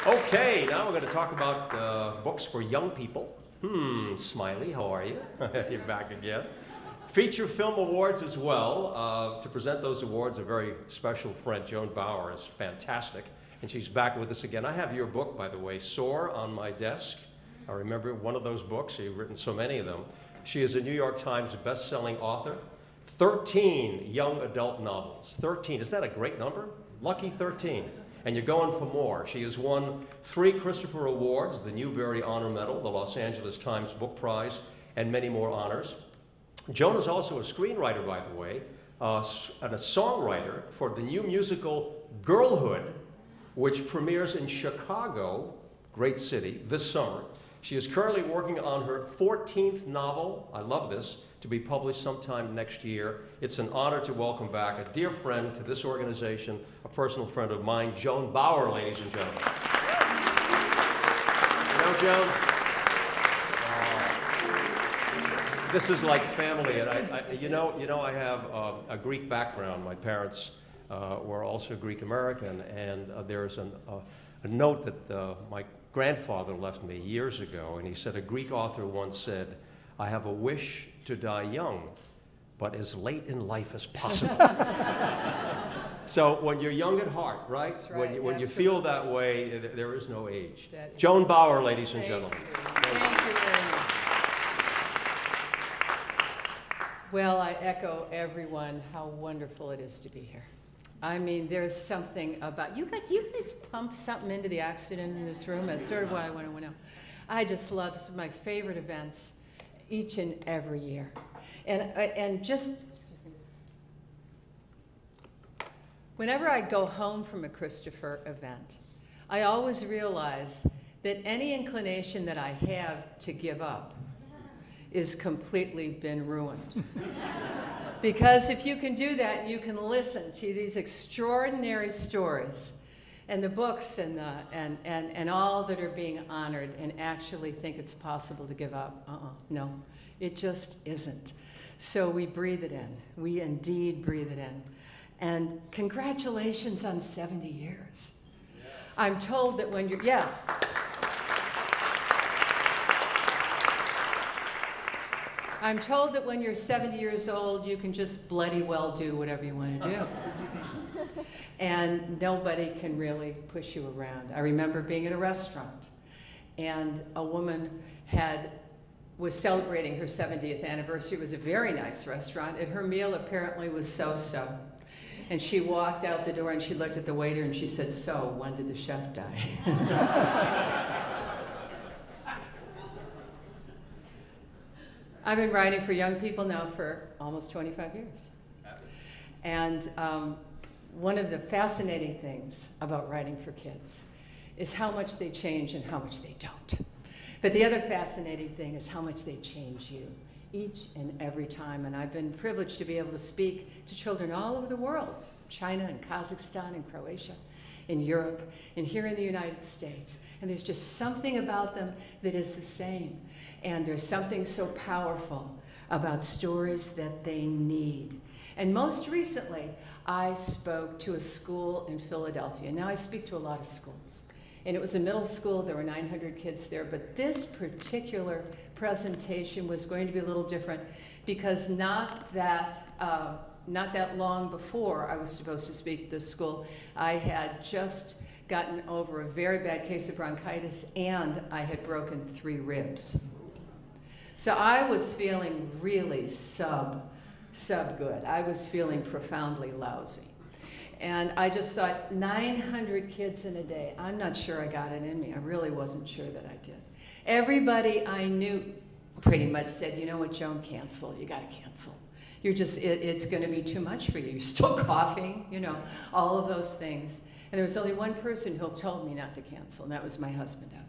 Okay, now we're going to talk about books for young people. Smiley, how are you? You're back again. Feature Film Awards as well. To present those awards, a very special friend, Joan Bauer, is fantastic, and she's back with us again. I have your book, by the way, Soar, on my desk. I remember one of those books. You've written so many of them. She is a New York Times best-selling author. 13 young adult novels. 13, is that a great number? Lucky 13. And you're going for more. She has won 3 Christopher Awards, the Newbery Honor Medal, the Los Angeles Times Book Prize, and many more honors. Joan is also a screenwriter, by the way, and a songwriter for the new musical Girlhood, which premieres in Chicago, great city, this summer. She is currently working on her 14th novel, I love this, to be published sometime next year. It's an honor to welcome back a dear friend to this organization, a personal friend of mine, Joan Bauer, ladies and gentlemen. You know, Joan, this is like family, and I have a Greek background. My parents were also Greek American, and there's a note that my grandfather left me years ago, and he said, a Greek author once said, I have a wish to die young, but as late in life as possible. So when you're young at heart, right? That's right. When you feel that way, there is no age. Joan Bauer, ladies and gentlemen. Thank you very much. Well, I echo everyone how wonderful it is to be here. I mean, there's something about, you guys pump something into the oxygen in this room? That's sort of what I want to know. I just love some of my favorite events each and every year. And just, whenever I go home from a Christopher event, I always realize that any inclination that I have to give up is completely been ruined. Because if you can do that, you can listen to these extraordinary stories and the books and all that are being honored and actually think it's possible to give up. No, it just isn't. So we breathe it in. We indeed breathe it in. And congratulations on 70 years. Yeah. I'm told that when you're, yes. I'm told that when you're 70 years old, you can just bloody well do whatever you want to do. And nobody can really push you around. I remember being at a restaurant, and a woman was celebrating her 70th anniversary. It was a very nice restaurant, and her meal apparently was so-so. And she walked out the door, and she looked at the waiter, and she said, so, when did the chef die? I've been writing for young people now for almost 25 years. And one of the fascinating things about writing for kids is how much they change and how much they don't. But the other fascinating thing is how much they change you each and every time. And I've been privileged to be able to speak to children all over the world, China and Kazakhstan and Croatia, in Europe, and here in the United States. And there's just something about them that is the same. And there's something so powerful about stories that they need. And most recently, I spoke to a school in Philadelphia. Now I speak to a lot of schools. And it was a middle school, there were 900 kids there, but this particular presentation was going to be a little different because not that long before I was supposed to speak to this school, I had just gotten over a very bad case of bronchitis, and I had broken 3 ribs. So I was feeling really sub good. I was feeling profoundly lousy. And I just thought, 900 kids in a day, I'm not sure I got it in me. I really wasn't sure that I did. Everybody I knew pretty much said, you know what, Joan, cancel. You got to cancel. You're just, it's going to be too much for you. You're still coughing, you know, all of those things. And there was only one person who told me not to cancel, and that was my husband, Evan.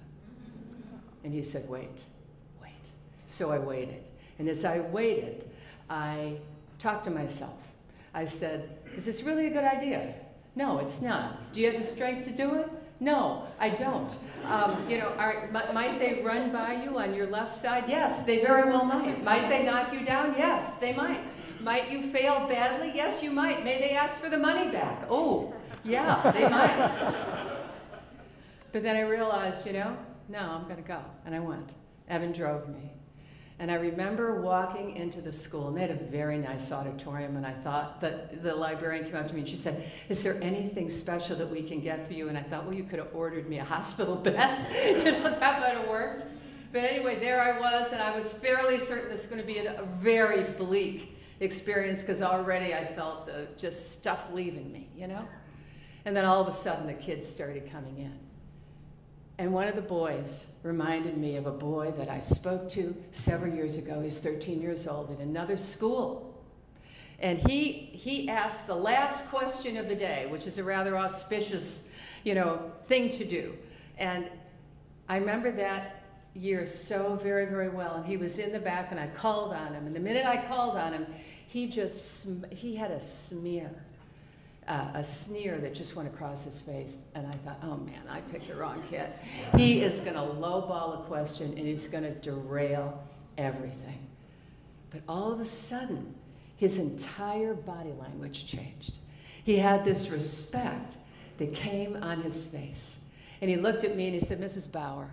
And he said, wait. So I waited. And as I waited, I talked to myself. I said, is this really a good idea? No, it's not. Do you have the strength to do it? No, I don't. Might they run by you on your left side? Yes, they very well might. Might they knock you down? Yes, they might. Might you fail badly? Yes, you might. May they ask for the money back? Oh, yeah, they might. But then I realized, you know, no, I'm going to go. And I went. Evan drove me. And I remember walking into the school, and they had a very nice auditorium, and I thought that the librarian came up to me and she said, is there anything special that we can get for you? And I thought, well, you could have ordered me a hospital bed. You know, that might have worked. But anyway, there I was, and I was fairly certain this was going to be a very bleak experience because already I felt just stuff leaving me, you know? And then all of a sudden the kids started coming in. And one of the boys reminded me of a boy that I spoke to several years ago. He's 13 years old at another school. And he asked the last question of the day, which is a rather auspicious, you know, thing to do. And I remember that year so very, very well. And he was in the back, and I called on him. And the minute I called on him, he had a smear. A sneer that just went across his face. And I thought, oh man, I picked the wrong kid. He is going to lowball a question, and he's going to derail everything. But all of a sudden, his entire body language changed. He had this respect that came on his face. And he looked at me and he said, Mrs. Bauer,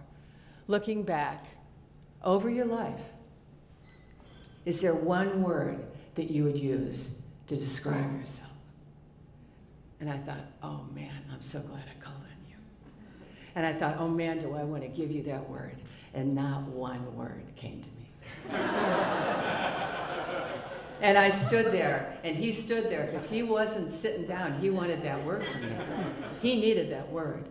looking back over your life, is there one word that you would use to describe yourself? And I thought, oh man, I'm so glad I called on you. And I thought, oh man, do I want to give you that word. And not one word came to me. And I stood there, and he stood there, because he wasn't sitting down. He wanted that word from me. He needed that word.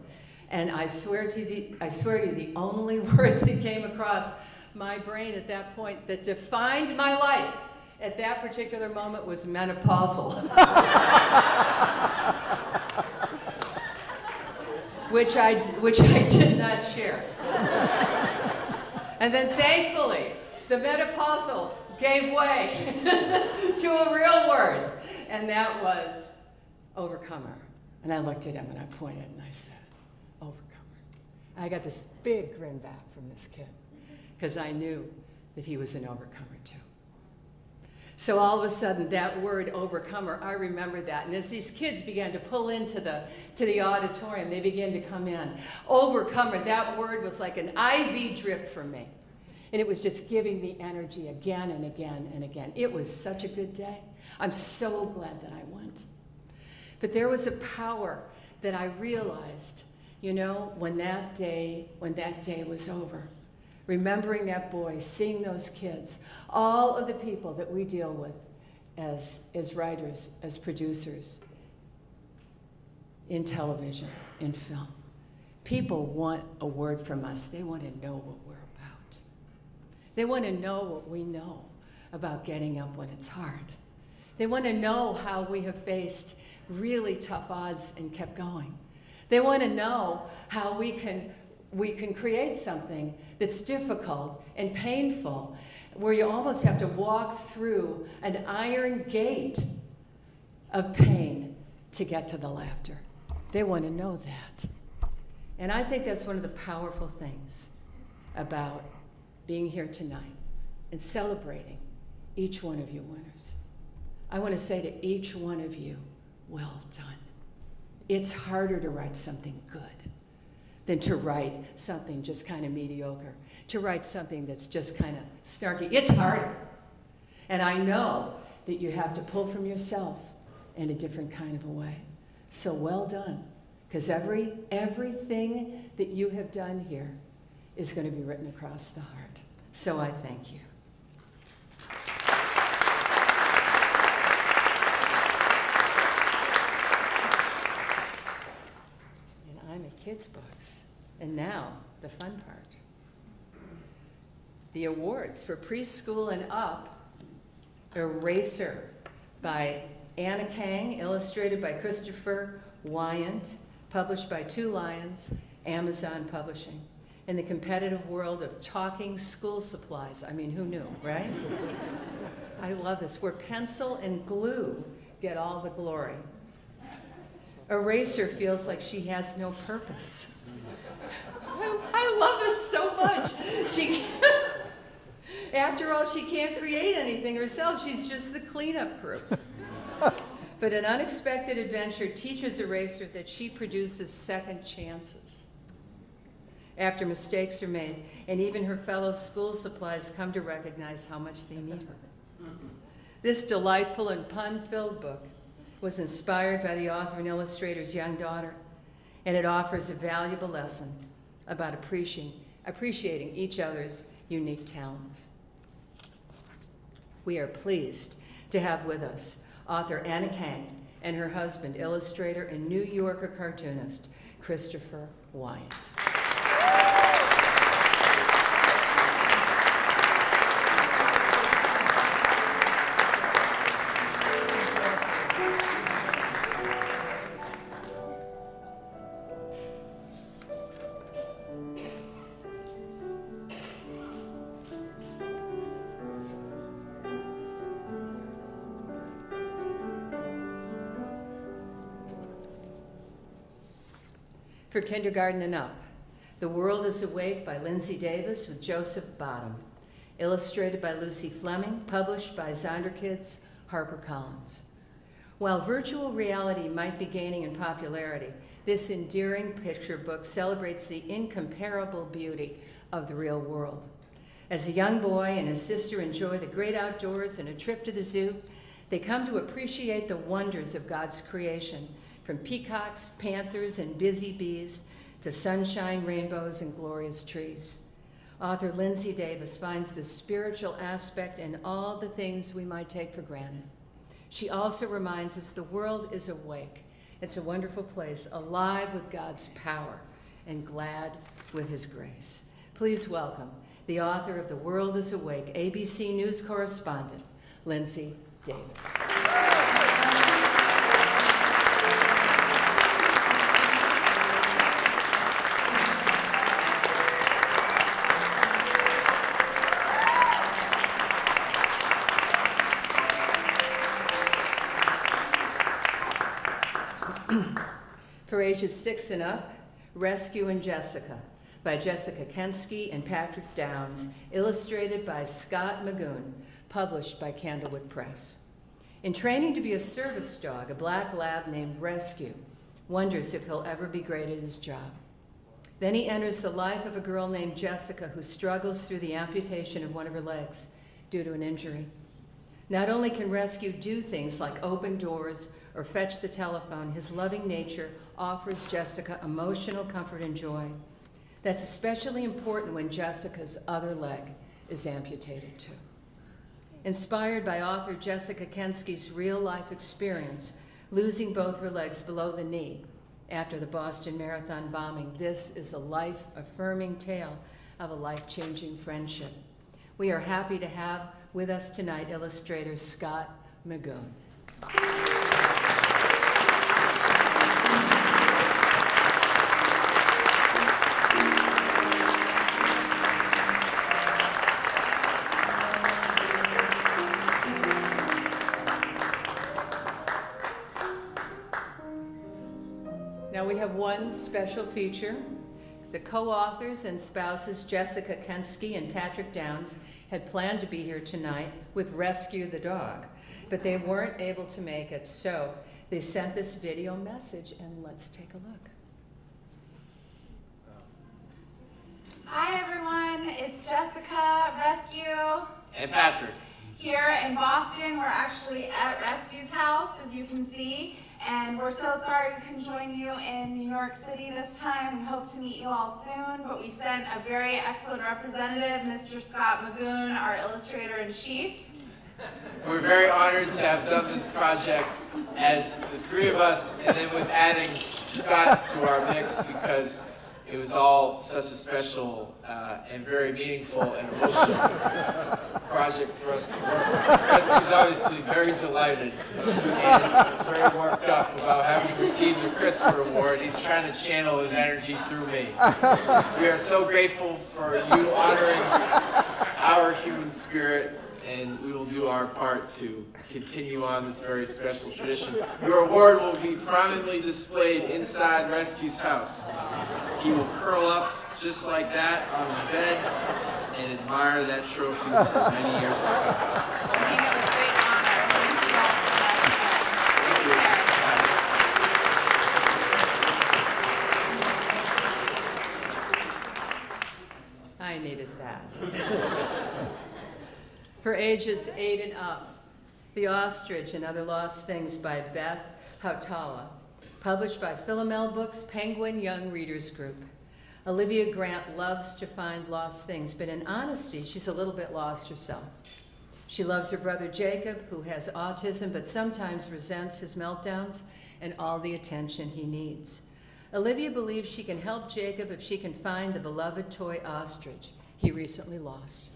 And I swear to you, the only word that came across my brain at that point that defined my life at that particular moment was menopausal. which I did not share. And then thankfully, the menopausal gave way to a real word, and that was overcomer. And I looked at him and I pointed and I said, overcomer. I got this big grin back from this kid because I knew that he was an overcomer too. So all of a sudden, that word overcomer, I remember that. And as these kids began to pull into the auditorium, they began to come in. Overcomer, that word was like an IV drip for me. And it was just giving me energy again and again and again. It was such a good day. I'm so glad that I went. But there was a power that I realized, you know, when that day was over. Remembering that boy, seeing those kids, all of the people that we deal with as writers, as producers, in television, in film. People want a word from us. They want to know what we're about. They want to know what we know about getting up when it's hard. They want to know how we have faced really tough odds and kept going. They want to know how we can create something that's difficult and painful, where you almost have to walk through an iron gate of pain to get to the laughter. They want to know that. And I think that's one of the powerful things about being here tonight and celebrating each one of you winners. I want to say to each one of you, well done. It's harder to write something good than to write something just kind of mediocre, to write something that's just kind of snarky. It's harder. And I know that you have to pull from yourself in a different kind of a way. So well done, because everything that you have done here is going to be written across the heart. So I thank you. Kids' books. And now, the fun part. The awards for preschool and up. Eraser by Anna Kang, illustrated by Christopher Wyant, published by Two Lions, Amazon Publishing. In the competitive world of talking school supplies. I mean, who knew, right? I love this, where pencil and glue get all the glory. Eraser feels like she has no purpose. I love this so much. After all, she can't create anything herself. She's just the cleanup crew. But an unexpected adventure teaches Eraser that she produces second chances. after mistakes are made, and even her fellow school supplies come to recognize how much they need her. This delightful and pun-filled book was inspired by the author and illustrator's young daughter, and it offers a valuable lesson about appreciating each other's unique talents. We are pleased to have with us author Anna Kang and her husband, illustrator and New Yorker cartoonist, Christopher Wyant. For kindergarten and up, The World is Awake by Lindsay Davis with Joseph Bottom, illustrated by Lucy Fleming, published by Zonderkid's HarperCollins. While virtual reality might be gaining in popularity, this endearing picture book celebrates the incomparable beauty of the real world. As a young boy and his sister enjoy the great outdoors and a trip to the zoo, they come to appreciate the wonders of God's creation, from peacocks, panthers, and busy bees to sunshine, rainbows, and glorious trees. Author Lindsay Davis finds the spiritual aspect in all the things we might take for granted. She also reminds us the world is awake. It's a wonderful place, alive with God's power and glad with his grace. Please welcome the author of The World is Awake, ABC News correspondent, Lindsay Davis. For ages 6 and up, Rescue and Jessica by Jessica Kensky and Patrick Downs, illustrated by Scott Magoon, published by Candlewood Press. In training to be a service dog, a black lab named Rescue wonders if he'll ever be great at his job. Then he enters the life of a girl named Jessica who struggles through the amputation of one of her legs due to an injury. Not only can Rescue do things like open doors or fetch the telephone, his loving nature offers Jessica emotional comfort and joy. That's especially important when Jessica's other leg is amputated too. Inspired by author Jessica Kensky's real-life experience, losing both her legs below the knee after the Boston Marathon bombing, this is a life-affirming tale of a life-changing friendship. We are happy to have with us tonight illustrator Scott Magoon. Now we have one special feature. The co-authors and spouses Jessica Kensky and Patrick Downs had planned to be here tonight with Rescue the dog, but they weren't able to make it, so they sent this video message, and let's take a look. Hi everyone, it's Jessica, Rescue, and Patrick. Here in Boston. We're actually at Rescue's house, as you can see, and we're so sorry we couldn't join you in New York City this time. We hope to meet you all soon, but we sent a very excellent representative, Mr. Scott Magoon, our illustrator-in-chief. We're very honored to have done this project as the three of us, and then with adding Scott to our mix, because it was all such a special and very meaningful and emotional project for us to work on. Rescue's obviously very delighted and very worked up about having received the Christopher Award. He's trying to channel his energy through me. We are so grateful for you honoring our human spirit, and we will do our part to continue on this very special tradition. Your award will be prominently displayed inside Rescue's house. He will curl up just like that on his bed and admire that trophy for many years to come. I think it was a great honor. Thank you all so much. Thank you. I needed that. For ages 8 and up, The Ostrich and Other Lost Things by Beth Hautala, published by Philomel Books, Penguin Young Readers Group. Olivia Grant loves to find lost things, but in honesty, she's a little bit lost herself. She loves her brother Jacob, who has autism, but sometimes resents his meltdowns and all the attention he needs. Olivia believes she can help Jacob if she can find the beloved toy ostrich he recently lost.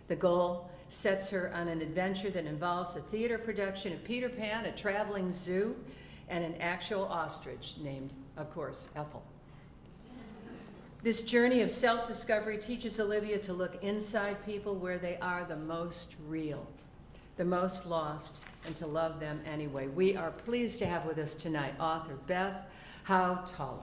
The goal sets her on an adventure that involves a theater production of Peter Pan, a traveling zoo, and an actual ostrich named, of course, Ethel. This journey of self-discovery teaches Olivia to look inside people where they are the most real, the most lost, and to love them anyway. We are pleased to have with us tonight author Beth Hautala.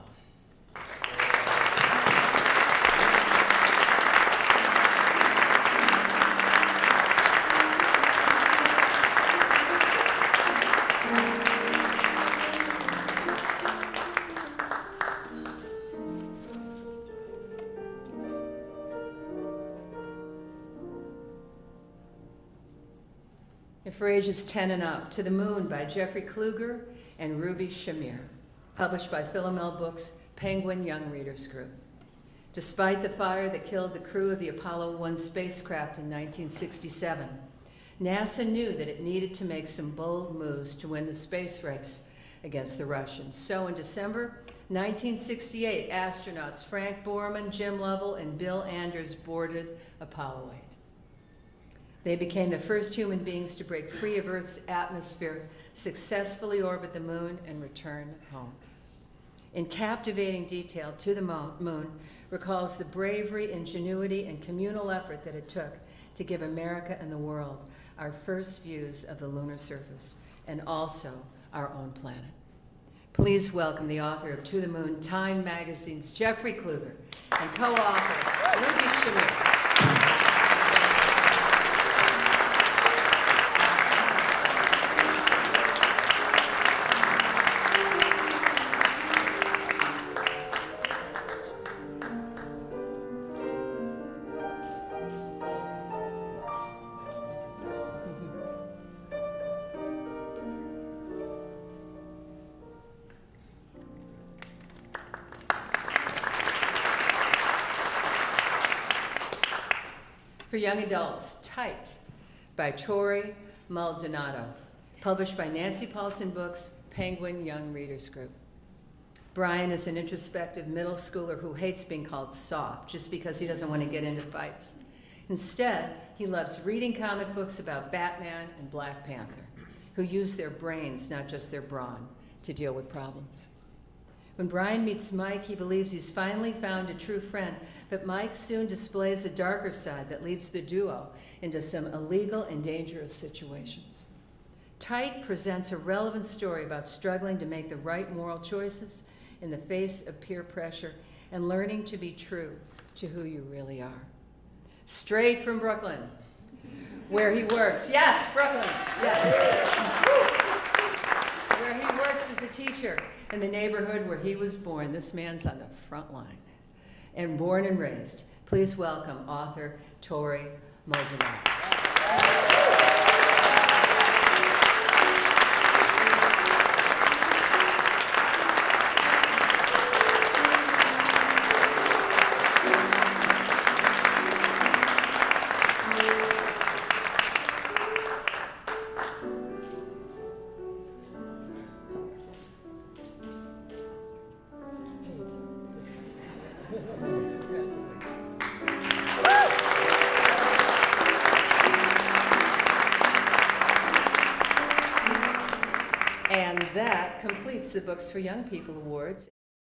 And for ages 10 and up, To the Moon by Jeffrey Kluger and Ruby Shamir, published by Philomel Books, Penguin Young Readers Group. Despite the fire that killed the crew of the Apollo 1 spacecraft in 1967, NASA knew that it needed to make some bold moves to win the space race against the Russians. So in December 1968, astronauts Frank Borman, Jim Lovell, and Bill Anders boarded Apollo 8. They became the first human beings to break free of Earth's atmosphere, successfully orbit the moon, and return home. In captivating detail, To the Moon recalls the bravery, ingenuity, and communal effort that it took to give America and the world our first views of the lunar surface and also our own planet. Please welcome the author of To the Moon, Time Magazine's Jeffrey Kluger, and co-author Ruby Shamir. For young adults, Tight by Tori Maldonado, published by Nancy Paulson Books, Penguin Young Readers Group. Brian is an introspective middle schooler who hates being called soft just because he doesn't want to get into fights. Instead, he loves reading comic books about Batman and Black Panther, who use their brains, not just their brawn, to deal with problems. When Brian meets Mike, he believes he's finally found a true friend, but Mike soon displays a darker side that leads the duo into some illegal and dangerous situations. Tight presents a relevant story about struggling to make the right moral choices in the face of peer pressure and learning to be true to who you really are. Straight from Brooklyn, where he works. Yes, Brooklyn, yes. Where he works as a teacher in the neighborhood where he was born. This man's on the front line. And born and raised, please welcome author Tori Maldonado. And that completes the Books for Young People Awards.